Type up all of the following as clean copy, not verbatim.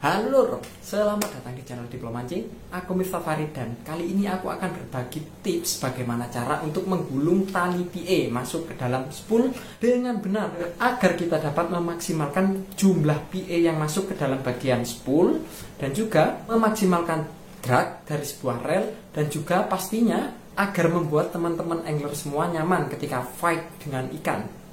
Halo Lur, selamat datang di channel Diplomancing. Aku Miftah Farid dan kali ini aku akan berbagi tips bagaimana cara untuk menggulung tali PE masuk ke dalam spool dengan benar agar kita dapat memaksimalkan jumlah PE yang masuk ke dalam bagian spool dan juga memaksimalkan drag dari sebuah rel dan juga pastinya agar membuat teman-teman angler semua nyaman ketika fight dengan ikan.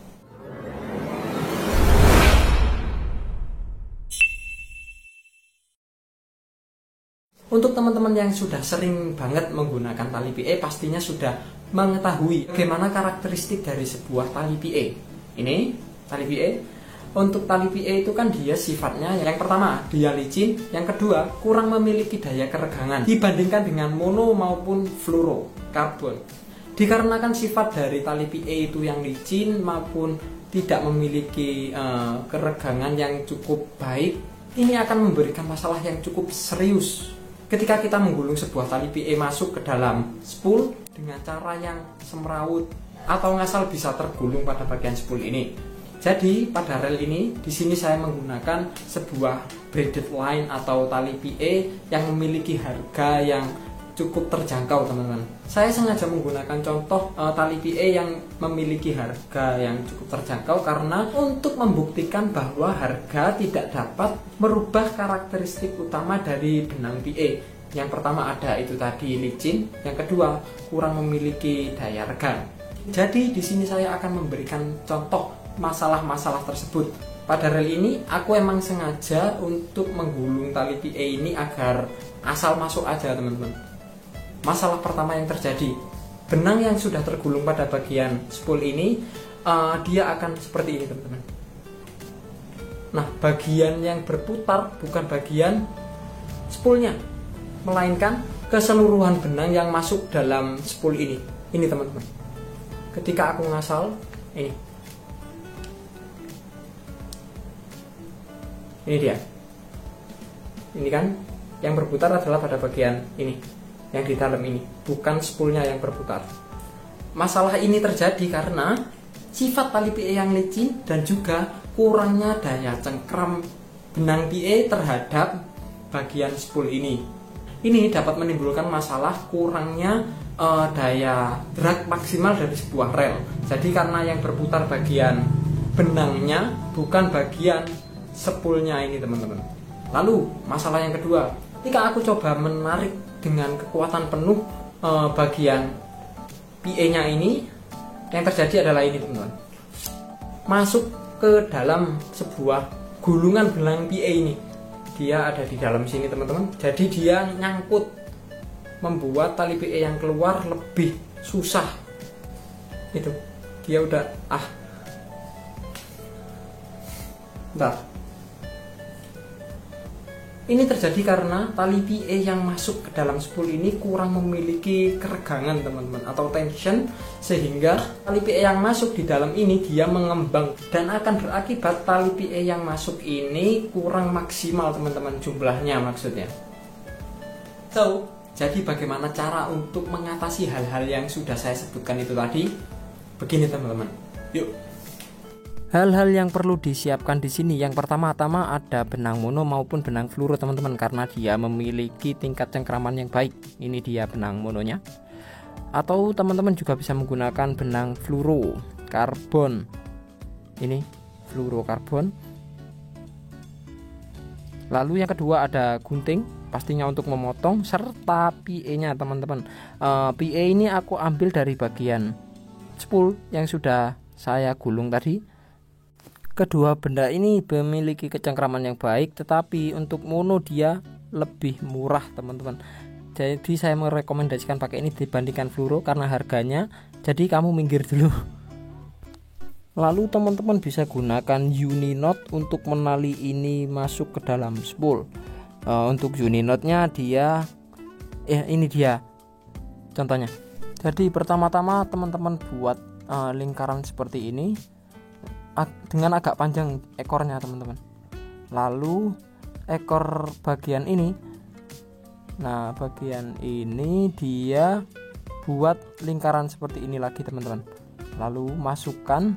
Untuk teman-teman yang sudah sering banget menggunakan tali PE pastinya sudah mengetahui bagaimana karakteristik dari sebuah tali PE. Ini tali PE. Untuk tali PE itu kan dia sifatnya yang pertama dia licin, yang kedua kurang memiliki daya keregangan dibandingkan dengan mono maupun fluorokarbon. Dikarenakan sifat dari tali PE itu yang licin maupun tidak memiliki keregangan yang cukup baik, ini akan memberikan masalah yang cukup serius ketika kita menggulung sebuah tali PE masuk ke dalam spool dengan cara yang semrawut atau ngasal bisa tergulung pada bagian spool ini. Jadi pada rel ini di sini saya menggunakan sebuah braided line atau tali PE yang memiliki harga yang cukup terjangkau, teman-teman. Saya sengaja menggunakan contoh tali PE yang memiliki harga yang cukup terjangkau karena untuk membuktikan bahwa harga tidak dapat merubah karakteristik utama dari benang PE. Yang pertama ada itu tadi licin, yang kedua kurang memiliki daya regang. Jadi di sini saya akan memberikan contoh masalah-masalah tersebut. Pada rel ini aku emang sengaja untuk menggulung tali PE ini agar asal masuk aja, teman-teman. Masalah pertama yang terjadi, benang yang sudah tergulung pada bagian spool ini dia akan seperti ini, teman-teman. Nah, bagian yang berputar bukan bagian spoolnya, melainkan keseluruhan benang yang masuk dalam spool ini. Ini, teman-teman. Ketika aku ngasal, ini dia. Ini kan yang berputar adalah pada bagian ini, yang di dalam ini, bukan spoolnya yang berputar. Masalah ini terjadi karena sifat tali PE yang licin dan juga kurangnya daya cengkram benang PE terhadap bagian spool ini. Ini dapat menimbulkan masalah kurangnya daya drag maksimal dari sebuah rel. Jadi karena yang berputar bagian benangnya bukan bagian spoolnya ini, teman-teman. Lalu masalah yang kedua, ketika aku coba menarik dengan kekuatan penuh bagian PE-nya ini, yang terjadi adalah ini, teman-teman. Masuk ke dalam sebuah gulungan benang PE ini. Dia ada di dalam sini, teman-teman. Jadi dia nyangkut, membuat tali PE yang keluar lebih susah. Itu. Dia udah Bentar. Ini terjadi karena tali PE yang masuk ke dalam spool ini kurang memiliki keregangan, teman-teman, atau tension, sehingga tali PE yang masuk di dalam ini dia mengembang dan akan berakibat tali PE yang masuk ini kurang maksimal, teman-teman, jumlahnya maksudnya. Jadi bagaimana cara untuk mengatasi hal-hal yang sudah saya sebutkan itu tadi? Begini, teman-teman. Yuk. Hal-hal yang perlu disiapkan di sini, yang pertama-tama ada benang mono maupun benang fluoro, teman-teman, karena dia memiliki tingkat cengkraman yang baik. Ini dia benang mononya. Atau teman-teman juga bisa menggunakan benang fluorokarbon. Ini fluorokarbon. Lalu yang kedua ada gunting, pastinya untuk memotong, serta PE-nya, teman-teman. PE ini aku ambil dari bagian spool yang sudah saya gulung tadi. Kedua benda ini memiliki kecengkraman yang baik, tetapi untuk mono dia lebih murah, teman-teman. Jadi saya merekomendasikan pakai ini dibandingkan fluoro karena harganya. Jadi kamu minggir dulu. Lalu teman-teman bisa gunakan uni knot untuk menali ini masuk ke dalam spool. Untuk uni knotnya dia ini dia contohnya. Jadi pertama-tama teman-teman buat lingkaran seperti ini dengan agak panjang ekornya, teman-teman. Lalu ekor bagian ini, nah bagian ini dia buat lingkaran seperti ini lagi, teman-teman. Lalu masukkan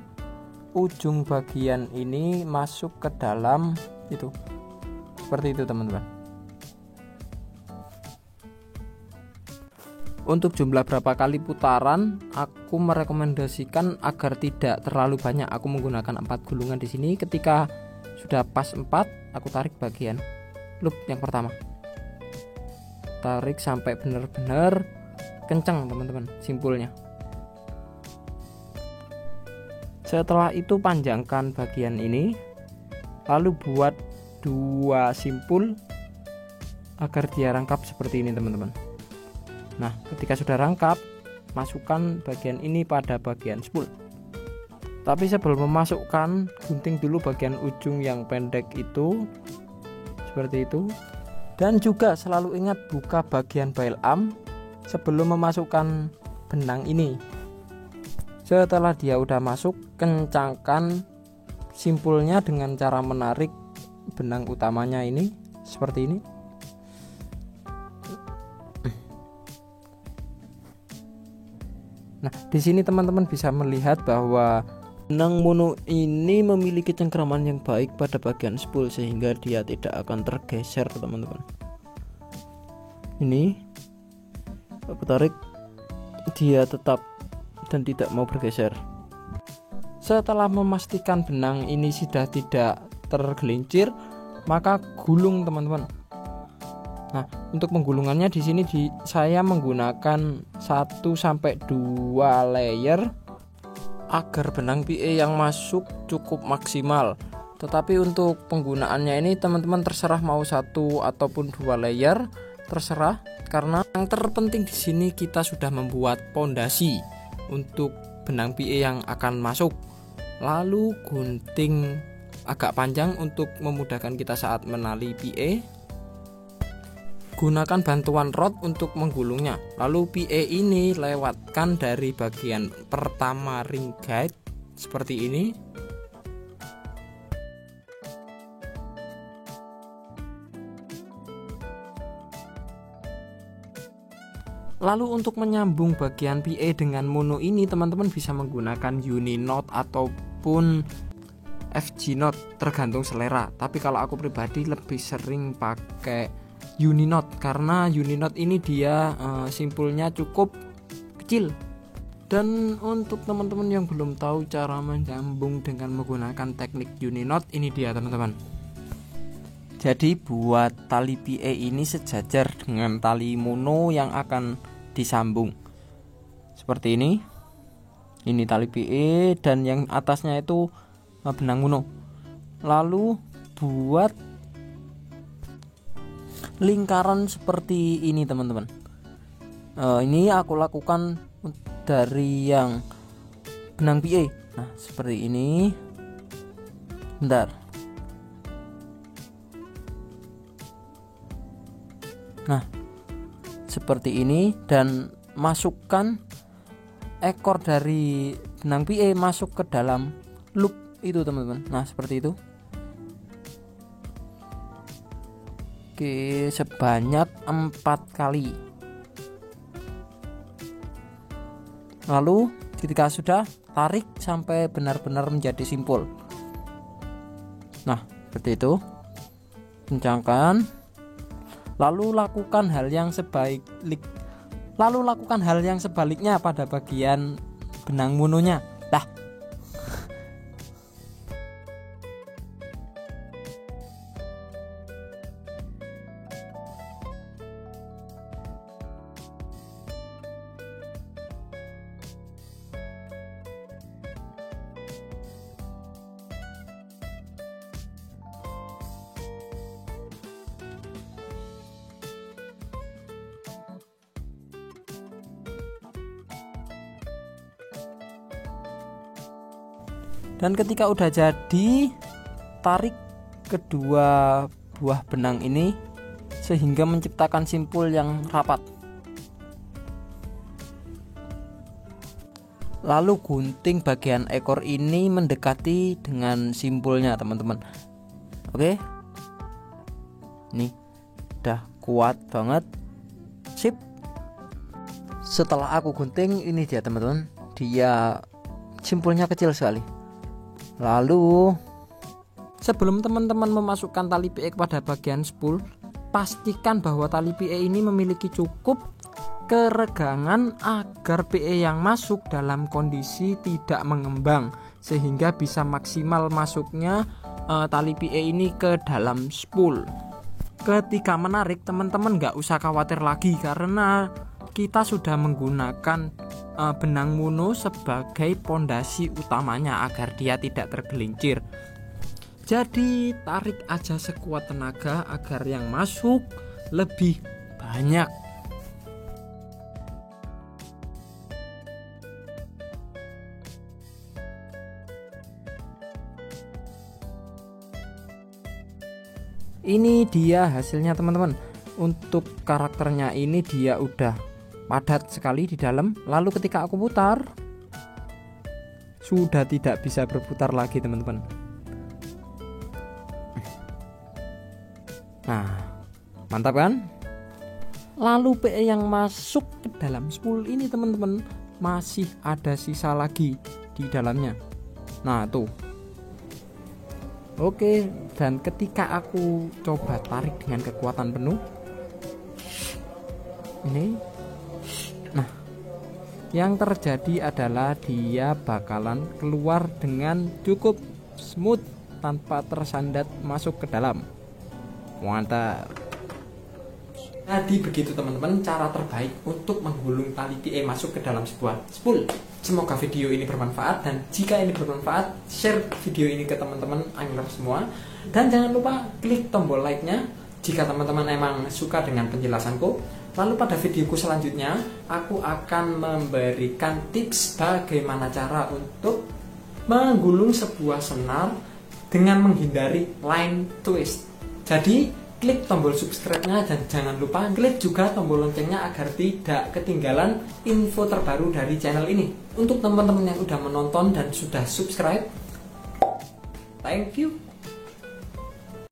ujung bagian ini masuk ke dalam itu seperti itu teman-teman. Untuk jumlah berapa kali putaran, aku merekomendasikan agar tidak terlalu banyak. Aku menggunakan 4 gulungan di sini. Ketika sudah pas 4, aku tarik bagian loop yang pertama. Tarik sampai benar-benar kencang teman-teman simpulnya. Setelah itu panjangkan bagian ini, lalu buat 2 simpul agar dia rangkap seperti ini teman-teman. Nah, ketika sudah rangkap, masukkan bagian ini pada bagian spool. Tapi sebelum memasukkan, gunting dulu bagian ujung yang pendek itu, seperti itu. Dan juga selalu ingat buka bagian bail arm sebelum memasukkan benang ini. Setelah dia udah masuk, kencangkan simpulnya dengan cara menarik benang utamanya ini, seperti ini. Nah, di sini teman-teman bisa melihat bahwa benang mono ini memiliki cengkraman yang baik pada bagian spool sehingga dia tidak akan tergeser teman-teman. Ini aku tarik, dia tetap dan tidak mau bergeser. Setelah memastikan benang ini sudah tidak tergelincir, maka gulung teman-teman. Nah, untuk penggulungannya di sini saya menggunakan 1-2 layer agar benang PE yang masuk cukup maksimal. Tetapi untuk penggunaannya ini teman-teman terserah mau 1 ataupun 2 layer, terserah, karena yang terpenting di sini kita sudah membuat pondasi untuk benang PE yang akan masuk. Lalu gunting agak panjang untuk memudahkan kita saat menali PE. Gunakan bantuan rod untuk menggulungnya. Lalu PE ini lewatkan dari bagian pertama ring guide seperti ini. Lalu untuk menyambung bagian PE dengan mono ini teman-teman bisa menggunakan uni knot ataupun FG knot, tergantung selera. Tapi kalau aku pribadi lebih sering pakai uni knot karena uni knot ini dia simpulnya cukup kecil. Dan untuk teman-teman yang belum tahu cara menyambung dengan menggunakan teknik uni knot, ini dia teman-teman. Jadi buat tali PE ini sejajar dengan tali mono yang akan disambung seperti ini. Ini tali PE dan yang atasnya itu benang mono. Lalu buat lingkaran seperti ini teman-teman. Ini aku lakukan dari yang benang PE. Nah, seperti ini. Bentar. Nah, seperti ini, dan masukkan ekor dari benang PE masuk ke dalam loop itu teman-teman. Nah, seperti itu. Oke, sebanyak 4 kali. Lalu ketika sudah, tarik sampai benar-benar menjadi simpul. Nah, seperti itu. Kencangkan. Lalu lakukan hal yang sebaliknya pada bagian benang mononya. Dan ketika udah jadi, tarik kedua buah benang ini sehingga menciptakan simpul yang rapat. Lalu gunting bagian ekor ini mendekati dengan simpulnya teman-teman. Oke, nih udah kuat banget. Sip. Setelah aku gunting, ini dia teman-teman, dia simpulnya kecil sekali. Lalu Sebelum teman-teman memasukkan tali PE kepada bagian spool, pastikan bahwa tali PE ini memiliki cukup keregangan agar PE yang masuk dalam kondisi tidak mengembang, sehingga bisa maksimal masuknya tali PE ini ke dalam spool. Ketika menarik, teman-teman nggak usah khawatir lagi karena kita sudah menggunakan benang mono sebagai pondasi utamanya agar dia tidak tergelincir. Jadi tarik aja sekuat tenaga agar yang masuk lebih banyak. Ini dia hasilnya teman-teman. Untuk karakternya ini dia udah padat sekali di dalam. Lalu ketika aku putar, sudah tidak bisa berputar lagi teman-teman. Nah, mantap kan? Lalu PE yang masuk ke dalam spool ini teman-teman, masih ada sisa lagi di dalamnya. Nah tuh. Oke, dan ketika aku coba tarik dengan kekuatan penuh ini, nah yang terjadi adalah dia bakalan keluar dengan cukup smooth tanpa tersandat masuk ke dalam. Mantap. Jadi begitu teman-teman cara terbaik untuk menggulung tali PE masuk ke dalam sebuah spool. Semoga video ini bermanfaat, dan jika ini bermanfaat, share video ini ke teman-teman angler semua. Dan jangan lupa klik tombol like-nya jika teman-teman emang suka dengan penjelasanku. Lalu pada videoku selanjutnya, aku akan memberikan tips bagaimana cara untuk menggulung sebuah senar dengan menghindari line twist. Jadi klik tombol subscribe-nya dan jangan lupa klik juga tombol loncengnya agar tidak ketinggalan info terbaru dari channel ini. Untuk teman-teman yang udah menonton dan sudah subscribe, thank you.